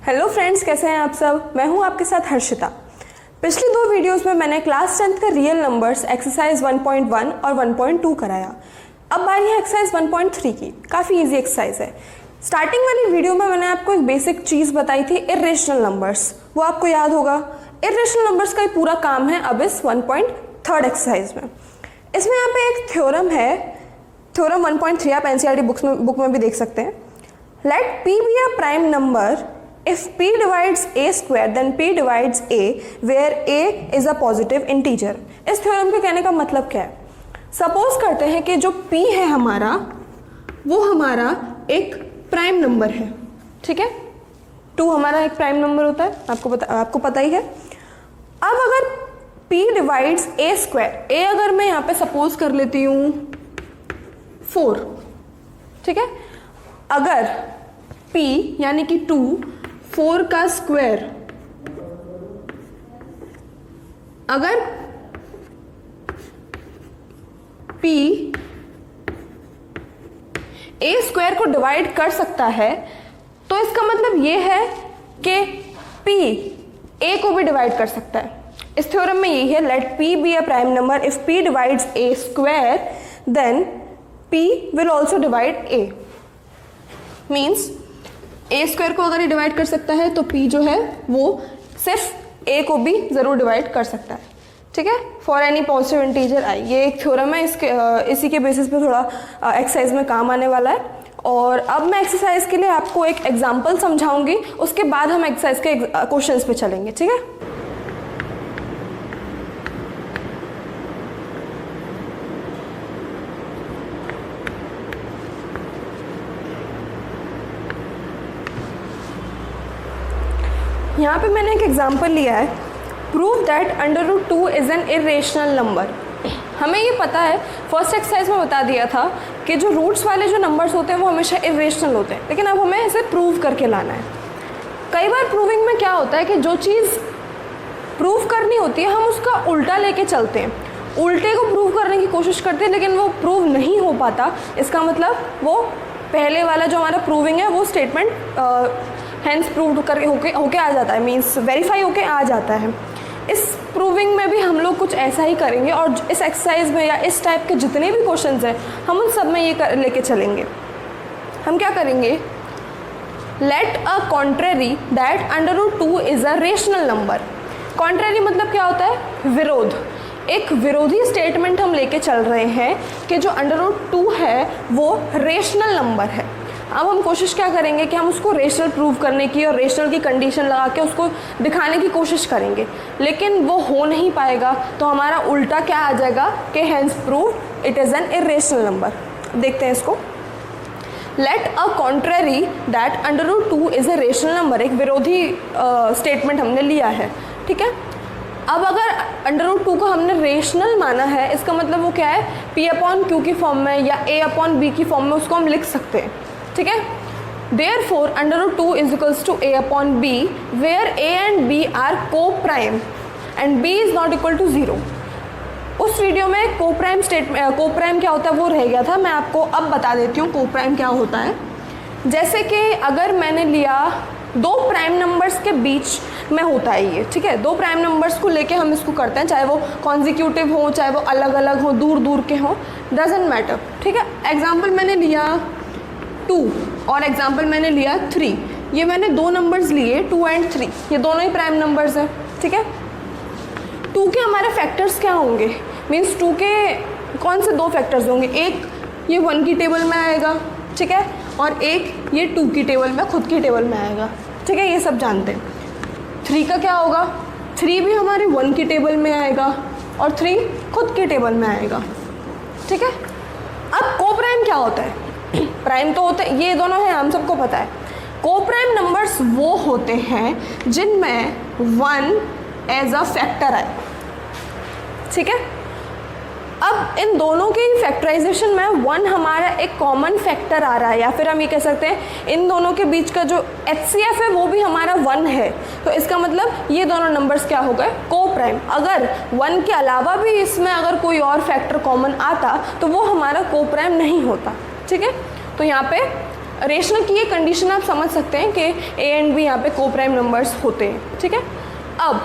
Hello friends, कैसे हैं आप सब। मैं हूं आपके साथ हर्षिता। पिछली दो वीडियोस में मैंने क्लास 10th का रियल नंबर्स एक्सरसाइज 1.1 और 1.2 कराया। अब बारी है एक्सरसाइज 1.3 की। काफ़ी इजी एक्सरसाइज है। स्टार्टिंग वाली वीडियो में मैंने आपको एक बेसिक चीज़ बताई थी, इर्रेशनल नंबर्स, वो आपको याद होगा। इर्रेशनल नंबर्स का ही पूरा काम है अब इस 1.3 एक्सरसाइज में। इसमें यहाँ पे एक थ्योरम है, थ्योरम 1.3, आप एनसीईआरटी बुक में भी देख सकते हैं। Let P be a prime number if P divides A square then P divides A where A is a positive integer। इस थ्योरम के कहने का मतलब क्या है। सपोज करते हैं कि जो P है हमारा, वो हमारा एक प्राइम नंबर है, ठीक है। 2 हमारा एक प्राइम नंबर होता है, आपको पता ही है। अब अगर P divides A square, A अगर मैं यहाँ पे सपोज कर लेती हूँ 4, ठीक है। अगर P यानी कि 2 4 का स्क्वायर, अगर P A स्क्वायर को डिवाइड कर सकता है तो इसका मतलब ये है कि P A को भी डिवाइड कर सकता है। इस थ्योरम में यही है, late P be a prime number if P divides A square then P will also divide A। Means A square को अगर ये डिवाइड कर सकता है तो P जो है वो सिर्फ A को भी ज़रूर डिवाइड कर सकता है, ठीक है, for any positive integer I। ये एक थ्योरम है, इसी के बेसिस पे थोड़ा एक्सरसाइज में काम आने वाला है। और अब मैं एक्सरसाइज के लिए आपको एक एग्जाम्पल समझाऊंगी, उसके बाद हम एक्सरसाइज के क्वेश्चंस पे चलेंगे, ठीक है। यहाँ पे मैंने एक एग्जाम्पल लिया है, prove that √2 is an irrational number. हमें ये पता है, फर्स्ट एक्सरसाइज में बता दिया था कि जो रूट्स वाले जो नंबर्स होते हैं वो हमेशा इरेशनल होते हैं, लेकिन अब हमें इसे प्रूव करके लाना है। कई बार प्रूविंग में क्या होता है कि जो चीज़ प्रूव करनी होती है हम उसका उल्टा लेके चलते हैं, उल्टे को प्रूव करने की कोशिश करते हैं, लेकिन वो प्रूव नहीं हो पाता। इसका मतलब वो पहले वाला जो हमारा प्रूविंग है वो स्टेटमेंट हैंस प्रूव करके होके आ जाता है, मीन्स वेरीफाई होके आ जाता है। इस प्रूविंग में भी हम लोग कुछ ऐसा ही करेंगे, और इस एक्सरसाइज में या इस टाइप के जितने भी क्वेश्चंस हैं हम उन सब में ये लेके चलेंगे। हम क्या करेंगे, let a contrary that √2 is a rational number. Contrary मतलब क्या होता है, विरोध। एक विरोधी स्टेटमेंट हम लेके चल रहे हैं कि जो √2 है वो रेशनल नंबर है। अब हम कोशिश क्या करेंगे कि हम उसको रेशनल प्रूव करने की और रेशनल की कंडीशन लगा के उसको दिखाने की कोशिश करेंगे, लेकिन वो हो नहीं पाएगा। तो हमारा उल्टा क्या आ जाएगा कि hence prove it is an irrational number. देखते हैं इसको। Let a contrary that √2 is a rational number, एक विरोधी स्टेटमेंट हमने लिया है, ठीक है। अब अगर √2 को हमने रेशनल माना है, इसका मतलब वो क्या है, P/Q की फॉर्म में या A/B की फॉर्म में उसको हम लिख सकते हैं, ठीक है। Therefore √2 is equals to A/B where A and B are co-prime and B is not equal to 0। उस वीडियो में कोप्राइम कोप्राइम क्या होता है वो रह गया था, मैं आपको अब बता देती हूँ कोप्राइम क्या होता है। जैसे कि अगर मैंने लिया 2 प्राइम नंबर्स के बीच में होता है ये, ठीक है। 2 प्राइम नंबर्स को लेके हम इसको करते हैं, चाहे वो कॉन्जिक्यूटिव हो, चाहे वो अलग अलग हो, दूर दूर के हों, डजेंट मैटर, ठीक है। एग्जाम्पल मैंने लिया 2 और एग्जाम्पल मैंने लिया 3। ये मैंने 2 नंबर्स लिए 2 और 3, ये दोनों ही प्राइम नंबर्स हैं, ठीक है। 2 के हमारे फैक्टर्स क्या होंगे, मीन्स 2 के कौन से 2 फैक्टर्स होंगे, एक ये 1 की टेबल में आएगा, ठीक है, और एक ये 2 की टेबल में, खुद की टेबल में आएगा, ठीक है, ये सब जानते हैं। 3 का क्या होगा, 3 भी हमारे 1 की टेबल में आएगा और 3 खुद की टेबल में आएगा, ठीक है। अब कोप्राइम क्या होता है, प्राइम तो होते ये दोनों हैं, हम सबको पता है। कोप्राइम नंबर्स वो होते हैं जिनमें 1 एज अ फैक्टर आए, ठीक है। अब इन दोनों के फैक्टराइजेशन में 1 हमारा एक कॉमन फैक्टर आ रहा है, या फिर हम ये कह सकते हैं इन दोनों के बीच का जो HCF है वो भी हमारा 1 है। तो इसका मतलब ये दोनों नंबर्स क्या हो गए, कोप्राइम। अगर 1 के अलावा भी इसमें अगर कोई और फैक्टर कॉमन आता तो वो हमारा कोप्राइम नहीं होता, ठीक है। तो यहाँ पे रेशनल की ये कंडीशन आप समझ सकते हैं कि ए एंड बी यहाँ पे को प्राइम नंबर्स होते हैं, ठीक है। अब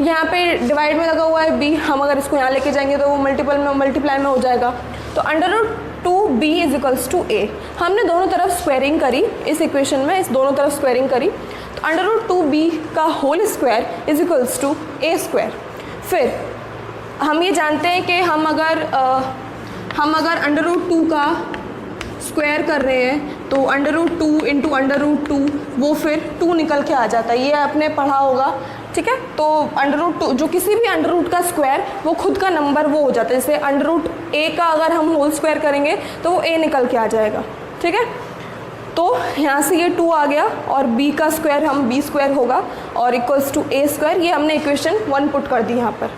यहाँ पे डिवाइड में लगा हुआ है बी, हम अगर इसको यहाँ लेके जाएंगे तो वो मल्टीप्लाई में हो जाएगा। तो under root 2b is equals to a, हमने दोनों तरफ स्क्वायरिंग करी इस इक्वेशन में, इस दोनों तरफ स्क्वायरिंग करी, तो अंडर रूट 2b का whole square is equals to a square. फिर हम ये जानते हैं कि हम अगर अंडर रूट 2 का स्क्वायर कर रहे हैं तो under root 2 into under root 2 वो फिर 2 निकल के आ जाता है, ये आपने पढ़ा होगा, ठीक है। तो अंडर रूट 2 जो किसी भी अंडर रूट का स्क्वायर वो खुद का नंबर वो हो जाता है, जैसे अंडर रूट a का अगर हम होल स्क्वायर करेंगे तो वो a निकल के आ जाएगा, ठीक है। तो यहाँ से ये 2 आ गया और b का स्क्वायर हम b स्क्वायर होगा और इक्वल्स टू a स्क्वायर, ये हमने इक्वेशन 1 पुट कर दी यहाँ पर।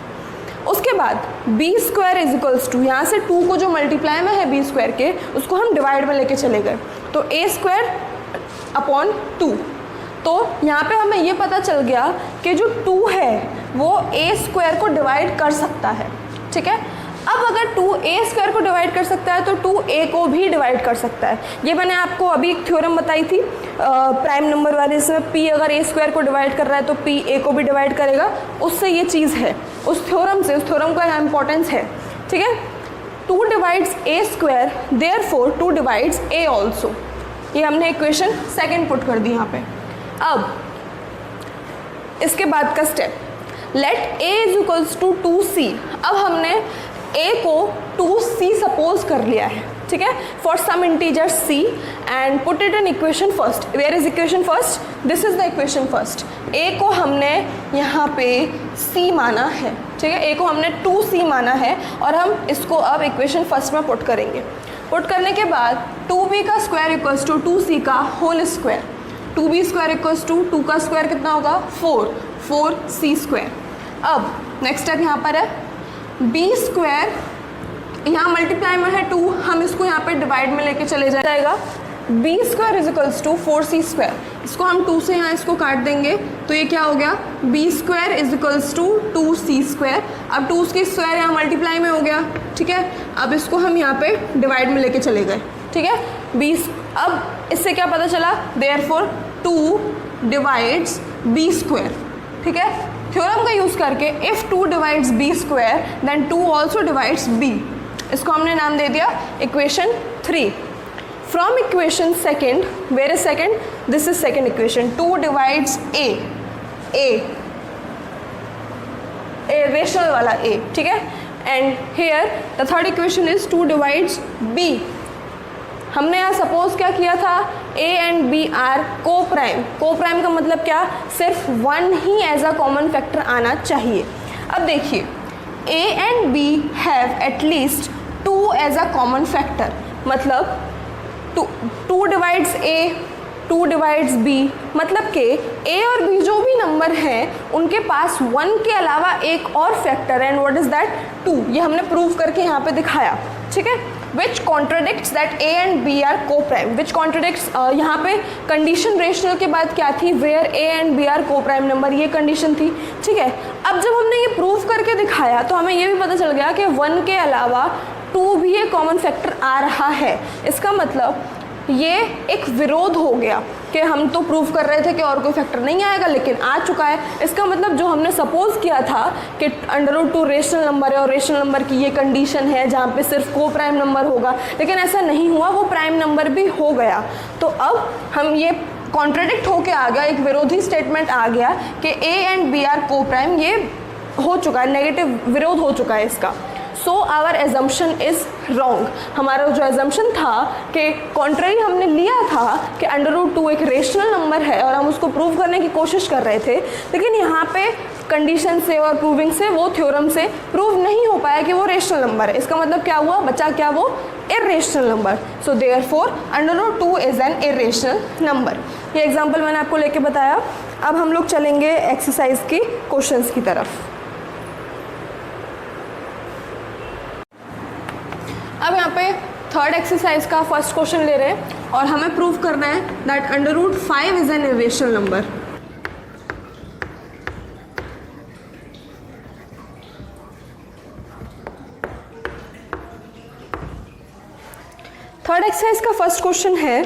उसके बाद b square is equals to, यहाँ से 2 को जो मल्टीप्लाई में है b स्क्वायर के उसको हम डिवाइड में लेके चले गए, तो a स्क्वायर अपॉन 2। तो यहाँ पे हमें ये पता चल गया कि जो 2 है वो a स्क्वायर को डिवाइड कर सकता है, ठीक है। अब अगर 2 a स्क्वायर को डिवाइड कर सकता है तो 2a को भी डिवाइड कर सकता है। ये मैंने आपको अभी एक थ्योरम बताई थी प्राइम नंबर वाले, इसमें p अगर a स्क्वायर को डिवाइड कर रहा है तो p a को भी डिवाइड करेगा, उससे ये चीज़ है, उस थ्योरम का इम्पोर्टेंस है, ठीक है। 2 divides a square, therefore 2 divides a also, ये हमने इक्वेशन 2 पुट कर दी यहाँ पे। अब इसके बाद का step, let a is equals to 2c। अब हमने a को 2c सपोज कर लिया है, ठीक है, for some integer c and put it in equation first. Where is equation first? This is the equation first. a को हमने यहाँ पे c माना है, ठीक है, a को हमने 2c माना है और हम इसको अब इक्वेशन फर्स्ट में पुट करेंगे। पुट करने के बाद 2b का स्क्वायर इक्वल्स टू 2c का whole square, 2b square equals to 2 का स्क्वायर कितना होगा 4c स्क्वायर। अब नेक्स्ट स्टेप यहाँ पर है b स्क्वायर, यहाँ मल्टीप्लाई में है 2, हम इसको यहाँ पे डिवाइड में लेके चले जाएगा। b square is equals to 4c square, इसको हम 2 से यहाँ इसको काट देंगे तो ये क्या हो गया b square is equals to 2c square. अब 2 की स्क्वायर यहाँ मल्टीप्लाई में हो गया, ठीक है। अब इसको हम यहाँ पे डिवाइड में लेके चले गए, ठीक है। अब इससे क्या पता चला, देयरफॉर 2 डिवाइड्स b स्क्वायर, ठीक है। थ्योरम का यूज़ करके if 2 divides b square then 2 also divides b, इसको हमने नाम दे दिया equation 3। From equation second, where is second, this is second equation, 2 divides a rational वाला a, ठीक है। And here the third equation is 2 divides b। हमने यहाँ सपोज क्या किया था, a and b are coprime. Coprime का मतलब क्या, सिर्फ 1 ही एज अ कॉमन फैक्टर आना चाहिए। अब देखिए a and b have at least 2 as a common factor, मतलब 2 डिवाइड्स a, 2 डिवाइड्स b, मतलब कि a और b जो भी नंबर हैं उनके पास 1 के अलावा एक और फैक्टर है, एंड व्हाट इज दैट 2। ये हमने प्रूव करके यहाँ पे दिखाया, ठीक है। Which contradicts that a and b are coprime, which contradicts, यहाँ पे कंडीशन रेशनल के बाद क्या थी, where a and b are coprime number, ये कंडीशन थी, ठीक है। अब जब हमने ये प्रूव करके दिखाया तो हमें ये भी पता चल गया कि 1 के अलावा 2 भी एक कॉमन फैक्टर आ रहा है। इसका मतलब ये एक विरोध हो गया कि हम तो प्रूव कर रहे थे कि और कोई फैक्टर नहीं आएगा, लेकिन आ चुका है। इसका मतलब जो हमने सपोज किया था कि अंडर रूट 2 रेशनल नंबर है और रेशनल नंबर की ये कंडीशन है जहाँ पे सिर्फ को प्राइम नंबर होगा, लेकिन ऐसा नहीं हुआ, वो प्राइम नंबर भी हो गया। तो अब हम ये कॉन्ट्रडिक्ट होके आ गया, एक विरोधी स्टेटमेंट आ गया कि a एंड b आर को प्राइम, ये हो चुका है, नेगेटिव विरोध हो चुका है इसका। So our assumption is wrong. हमारा जो एजम्पशन था कि कॉन्ट्ररी हमने लिया था कि अंडर रूट 2 एक रेशनल नंबर है और हम उसको प्रूव करने की कोशिश कर रहे थे, लेकिन यहाँ पे कंडीशन से और प्रूविंग से, वो थ्योरम से प्रूव नहीं हो पाया कि वो रेशनल नंबर है। इसका मतलब क्या हुआ, बचा क्या, वो irrational number. So therefore under root 2 is an irrational number. ये एग्जाम्पल मैंने आपको लेके बताया। अब हम लोग चलेंगे एक्सरसाइज की क्वेश्चंस की तरफ। अब यहाँ पे थर्ड एक्सरसाइज का फर्स्ट क्वेश्चन ले रहे हैं और हमें प्रूव करना है that under root 5 is an irrational number. Third exercise का फर्स्ट क्वेश्चन है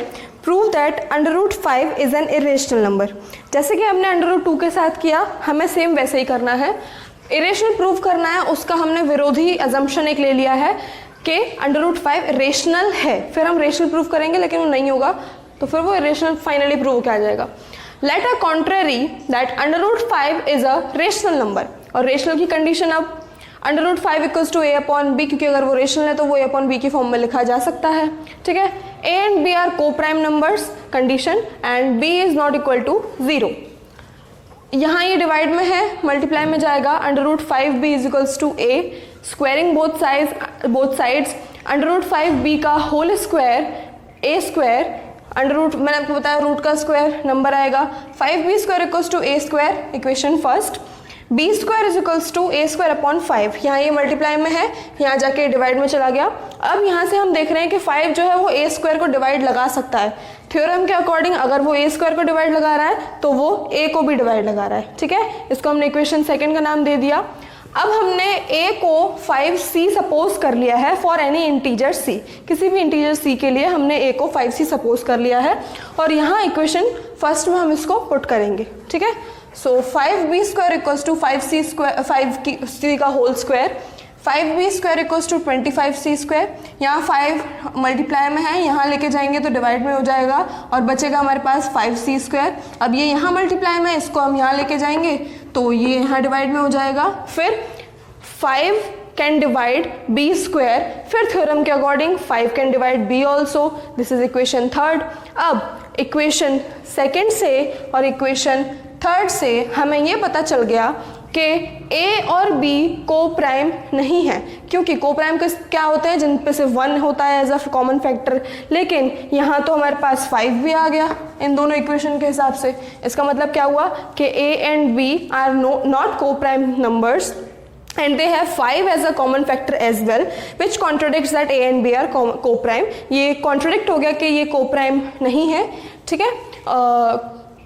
prove that under root 5 is an irrational number. जैसे कि हमने अंडर रूट 2 के साथ किया, हमें सेम वैसे ही करना है। इरेशनल प्रूव करना है, उसका हमने विरोधी अजम्पशन एक ले लिया है कि अंडर रूट 5 रेशनल है, फिर हम रेशनल प्रूव करेंगे लेकिन वो नहीं होगा तो फिर वो इरेशनल फाइनली प्रूव किया जाएगा। Let a contrary that under root 5 is a rational number, और रेशनल की कंडीशन अब under root 5 equals to a upon b, क्योंकि अगर वो रेशनल है तो वो ए अपॉन बी की फॉर्म में लिखा जा सकता है। ठीक है, a and b are coprime numbers condition and b is not equal to 0। यहाँ ये डिवाइड में है, मल्टीप्लाई में जाएगा, under root 5 b is equals to a, squaring both sides under root 5 b का whole square a square, under root मैंने आपको बताया रूट का स्क्वायर नंबर आएगा, 5b square equals to a square, equation first, b square is equals to a square upon 5, यहाँ ये multiply में है, यहाँ जाके डिवाइड में चला गया। अब यहाँ से हम देख रहे हैं कि 5 जो है वो ए स्क्वायर को डिवाइड लगा सकता है। थ्योरम के अकॉर्डिंग अगर वो ए स्क्वायर को डिवाइड लगा रहा है तो वो ए को भी डिवाइड लगा रहा है। ठीक है, इसको हमने इक्वेशन सेकंड का नाम दे दिया। अब हमने a को 5c सपोज कर लिया है फॉर एनी इंटीजर c, किसी भी इंटीजर c के लिए हमने a को 5c सपोज कर लिया है, और यहाँ इक्वेशन फर्स्ट में हम इसको पुट करेंगे। ठीक है, so 5b square equals to 5c square, 5c का whole square, 5b square equals to 25c square, यहाँ 5 मल्टीप्लाई में है, यहाँ लेके जाएंगे तो डिवाइड में हो जाएगा और बचेगा हमारे पास 5c स्क्वायर। अब ये यहाँ मल्टीप्लाई में, इसको हम यहाँ लेके जाएंगे तो ये यहाँ डिवाइड में हो जाएगा। फिर 5 कैन डिवाइड b स्क्वायर, फिर थ्योरम के according 5 can divide b also, this is equation third. अब इक्वेशन सेकेंड से और इक्वेशन थर्ड से हमें ये पता चल गया कि a और b को प्राइम नहीं है, क्योंकि को प्राइम क्या होते हैं जिन पे से 1 होता है एज अ कॉमन फैक्टर, लेकिन यहाँ तो हमारे पास 5 भी आ गया इन दोनों इक्वेशन के हिसाब से। इसका मतलब क्या हुआ कि a and b are not coprime numbers and they have 5 as a common factor as well, which contradicts that a and b are co-prime। ये contradict हो गया कि ये co-prime नहीं है। ठीक है,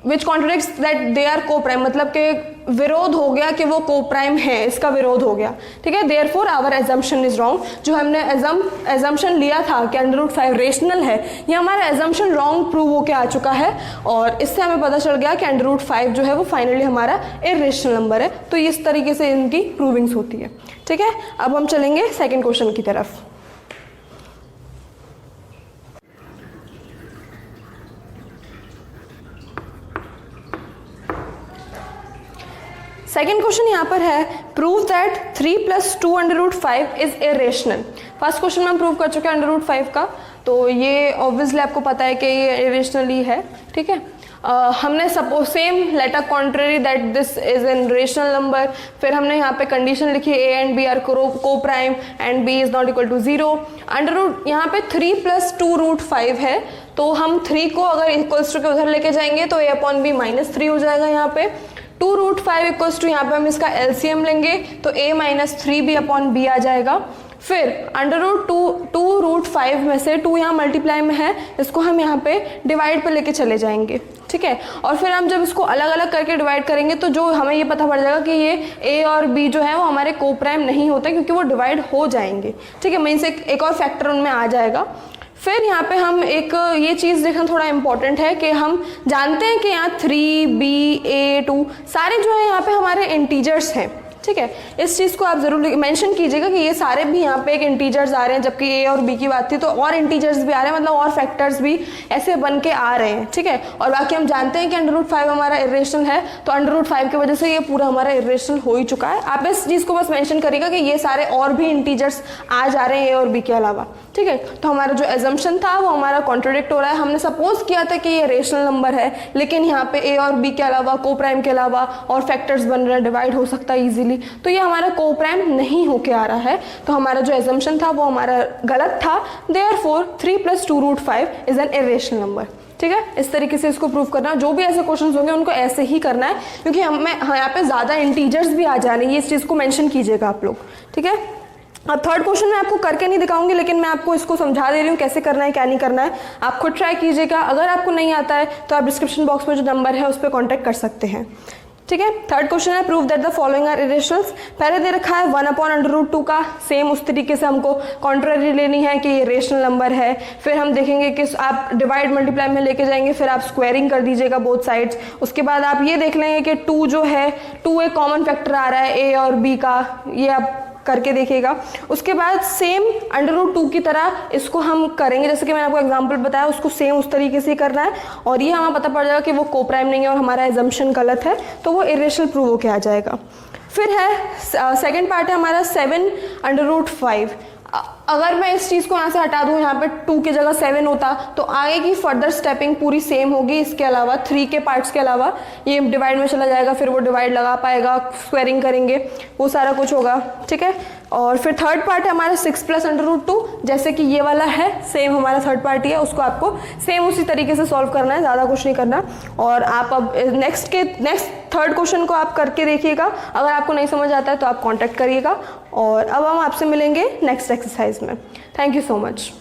which contradicts that they are co-prime, मतलब कि विरोध हो गया कि वो co-prime है, इसका विरोध हो गया। ठीक है, therefore our assumption is wrong। जो हमने assumption लिया था कि अंडर रूट 5 रेशनल है, ये हमारा assumption wrong प्रूव होके आ चुका है, और इससे हमें पता चल गया कि अंडर रूट 5 जो है वो फाइनली हमारा इरेशनल नंबर है। तो इस तरीके से इनकी प्रूविंग्स होती है। ठीक है, अब हम चलेंगे सेकेंड क्वेश्चन की तरफ। सेकेंड क्वेश्चन यहाँ पर है, prove that 3 + 2 under root 5 is irrational. First question में हम प्रूव कर चुके हैं अंडर रूट 5 का, तो ये ऑब्वियसली आपको पता है कि ये इरेशनली है। ठीक है, हमने suppose same let a contrary that this is an rational number, फिर हमने यहाँ पे कंडीशन लिखी a and b are coprime and b is not equal to 0। Under root यहाँ पे 3 + 2 रूट 5 है, तो हम 3 को अगर इक्वल्स टू के उधर लेके जाएंगे तो a अपॉन बी -3 हो जाएगा। यहाँ पे 2 रूट 5 इक्वल्स टू, यहाँ पे हम इसका एलसीएम लेंगे तो a -3b अपॉन b आ जाएगा। फिर अंडर रूट 2 रूट 5 में से 2 यहाँ मल्टीप्लाई में है, इसको हम यहाँ पे डिवाइड पे लेके चले जाएंगे। ठीक है, और फिर हम जब इसको अलग अलग करके डिवाइड करेंगे तो जो हमें ये पता पड़ जाएगा कि ये a और b जो है वो हमारे को प्राइम नहीं होते, क्योंकि वो डिवाइड हो जाएंगे। ठीक है, मीन से एक और फैक्टर उनमें आ जाएगा। फिर यहाँ पे हम एक ये चीज़ देखना थोड़ा इम्पॉर्टेंट है कि हम जानते हैं कि यहाँ 3b a 2 सारे जो है यहाँ पे हमारे इंटीजर्स हैं। ठीक है, इस चीज़ को आप ज़रूर मेंशन कीजिएगा कि ये सारे भी यहाँ पे एक इंटीजर्स आ रहे हैं, जबकि a और b की बात थी तो और इंटीजर्स भी आ रहे हैं, मतलब और फैक्टर्स भी ऐसे बन के आ रहे हैं। ठीक है, और बाकी हम जानते हैं कि अंडर रूट 5 हमारा इरेशनल है, तो अंडर रूट 5 की वजह से ये पूरा हमारा इरेशनल हो ही चुका है। आप इस चीज़ को बस मेंशन करिएगा कि ये सारे और भी इंटीजर्स आ जा रहे हैं a और b के अलावा। ठीक है, तो हमारा जो एजम्पशन था वो हमारा कॉन्ट्रोडिक्ट हो रहा है। हमने सपोज किया था कि ये रेशनल नंबर है, लेकिन यहाँ पे a और b के अलावा को प्राइम के अलावा और फैक्टर्स बन रहे हैं, डिवाइड हो सकता है इजीली, तो ये हमारा को प्राइम नहीं होके आ रहा है। तो हमारा जो एजम्पशन था वो हमारा गलत था। Therefore 3 + 2 root 5 is an irrational number. ठीक है, इस तरीके से इसको प्रूव करना। जो भी ऐसे क्वेश्चंस होंगे उनको ऐसे ही करना है, क्योंकि हमें यहाँ पे ज़्यादा इंटीजर्स भी आ जा रहे हैं, इस चीज़ को मेंशन कीजिएगा आप लोग। ठीक है, अब थर्ड क्वेश्चन मैं आपको करके नहीं दिखाऊंगी, लेकिन मैं आपको इसको समझा दे रही हूँ कैसे करना है क्या नहीं करना है। आप खुद ट्राई कीजिएगा। अगर आपको नहीं आता है तो आप डिस्क्रिप्शन बॉक्स में जो नंबर है उस पर कॉन्टैक्ट कर सकते हैं। ठीक है। थर्ड क्वेश्चन है prove that the following are irrationals. पहले दे रखा है 1/√2 का, सेम उस तरीके से हमको कॉन्ट्ररी लेनी है कि ये रेशनल नंबर है। फिर हम देखेंगे कि आप डिवाइड मल्टीप्लाई में लेके जाएंगे, फिर आप स्क्वायरिंग कर दीजिएगा बोथ साइड्स। उसके बाद आप ये देख लेंगे कि 2 जो है 2 एक कॉमन फैक्टर आ रहा है ए और बी का, ये आप करके देखिएगा। उसके बाद सेम √2 की तरह इसको हम करेंगे, जैसे कि मैंने आपको एग्जांपल बताया, उसको सेम उस तरीके से करना है और ये हमें पता पड़ जाएगा कि वो कोप्राइम नहीं है और हमारा एजम्पशन गलत है, तो वो इरेशनल प्रूव होके आ जाएगा। फिर है सेकंड पार्ट है हमारा 7/5। अगर मैं इस चीज़ को यहाँ से हटा दूँ, यहाँ पे 2 की जगह 7 होता तो आगे की फर्दर स्टेपिंग पूरी सेम होगी। इसके अलावा 3 के पार्ट्स के अलावा ये डिवाइड में चला जाएगा, फिर वो डिवाइड लगा पाएगा, स्क्वायरिंग करेंगे, वो सारा कुछ होगा, ठीक है। और फिर थर्ड पार्ट है हमारा 6 + √2, जैसे कि ये वाला है सेम हमारा थर्ड पार्ट ही है, उसको आपको सेम उसी तरीके से सॉल्व करना है, ज़्यादा कुछ नहीं करना। और आप अब नेक्स्ट थर्ड क्वेश्चन को आप करके देखिएगा। अगर आपको नहीं समझ आता है तो आप कॉन्टैक्ट करिएगा और अब हम आपसे मिलेंगे नेक्स्ट एक्सरसाइज में। Thank you so much.